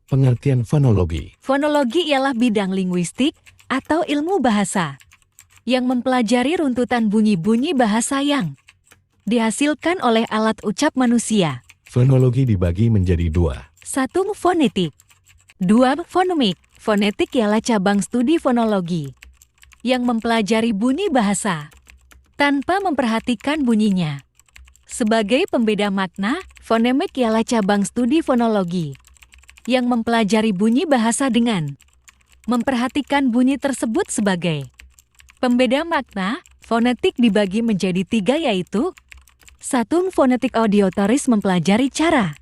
Pengertian fonologi. Fonologi ialah bidang linguistik atau ilmu bahasa yang mempelajari runtutan bunyi-bunyi bahasa yang dihasilkan oleh alat ucap manusia. Fonologi dibagi menjadi dua. 1. Fonetik. 2. Fonemik. Fonetik ialah cabang studi fonologi yang mempelajari bunyi bahasa tanpa memperhatikan bunyinya. Sebagai pembeda makna, fonemik ialah cabang studi fonologi yang mempelajari bunyi bahasa dengan memperhatikan bunyi tersebut sebagai pembeda makna. Fonetik dibagi menjadi 3 yaitu 1. Fonetik auditoris mempelajari cara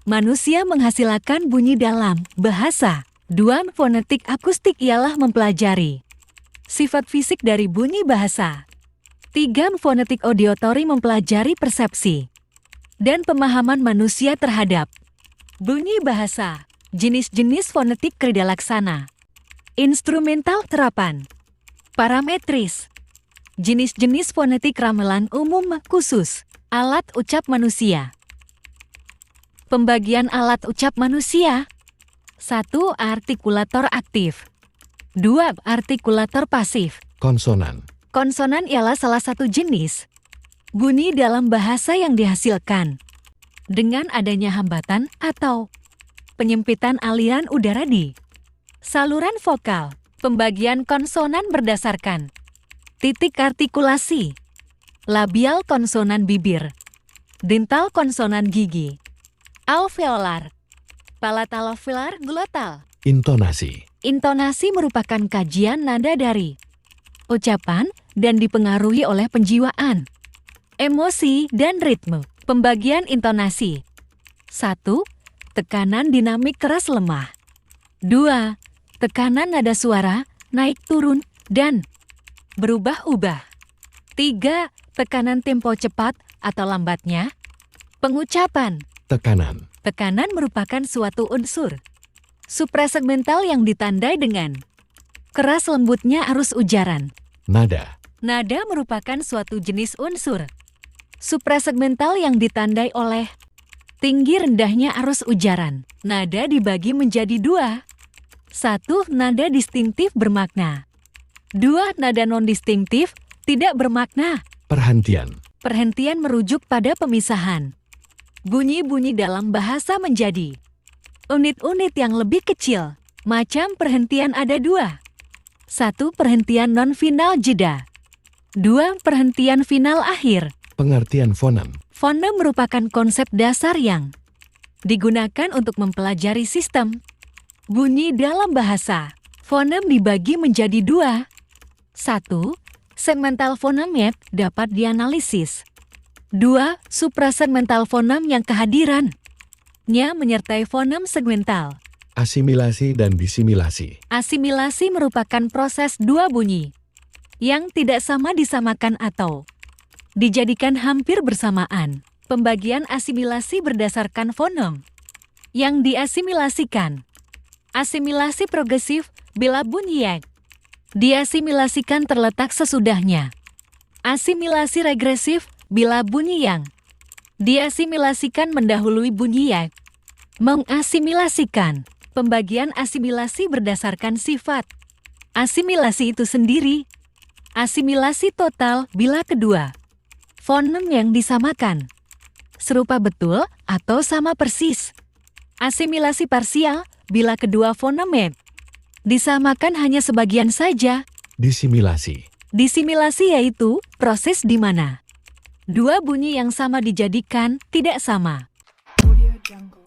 manusia menghasilkan bunyi dalam bahasa. 2. Fonetik akustik ialah mempelajari sifat fisik dari bunyi bahasa. 3. Fonetik auditory mempelajari persepsi dan pemahaman manusia terhadap bunyi bahasa. Jenis-jenis fonetik kridalaksana. Instrumental terapan. Parametris. Jenis-jenis fonetik ramelan umum khusus. Alat ucap manusia. Pembagian alat ucap manusia. 1. Artikulator aktif. 2. Artikulator pasif. Konsonan. Konsonan ialah salah satu jenis bunyi dalam bahasa yang dihasilkan dengan adanya hambatan atau penyempitan aliran udara di saluran vokal. Pembagian konsonan berdasarkan titik artikulasi. Labial konsonan bibir, dental konsonan gigi, alveolar, palataloveolar glotal. Intonasi. Intonasi merupakan kajian nada dari ucapan dan dipengaruhi oleh penjiwaan, emosi, dan ritme. Pembagian intonasi. 1. Tekanan dinamik keras lemah. 2. Tekanan nada suara naik turun dan berubah-ubah. 3. Tekanan tempo cepat atau lambatnya. Pengucapan. Tekanan. Tekanan merupakan suatu unsur suprasegmental yang ditandai dengan keras lembutnya arus ujaran. Nada. Nada merupakan suatu jenis unsur suprasegmental yang ditandai oleh tinggi rendahnya arus ujaran. Nada dibagi menjadi 2. 1. Nada distintif bermakna. 2. Nada non-distintif tidak bermakna. Perhentian. Perhentian merujuk pada pemisahan bunyi-bunyi dalam bahasa menjadi unit-unit yang lebih kecil. Macam perhentian ada 2. 1. Perhentian non-final jeda. 2. Perhentian final akhir. Pengertian fonem. Fonem merupakan konsep dasar yang digunakan untuk mempelajari sistem bunyi dalam bahasa. Fonem dibagi menjadi 2. 1. Segmental fonem dapat dianalisis. 2. Suprasegmental fonem yang kehadirannya menyertai fonem segmental. Asimilasi dan disimilasi. Asimilasi merupakan proses dua bunyi yang tidak sama disamakan atau dijadikan hampir bersamaan. Pembagian asimilasi berdasarkan fonem yang diasimilasikan. Asimilasi progresif bila bunyi yang diasimilasikan terletak sesudahnya. Asimilasi regresif bila bunyi yang diasimilasikan mendahului bunyi yang mengasimilasikan. Pembagian asimilasi berdasarkan sifat asimilasi itu sendiri. Asimilasi total bila kedua fonem yang disamakan serupa betul atau sama persis. Asimilasi parsial bila kedua fonem disamakan hanya sebagian saja. Disimilasi. Disimilasi yaitu proses di mana dua bunyi yang sama dijadikan tidak sama. Audio Jungle.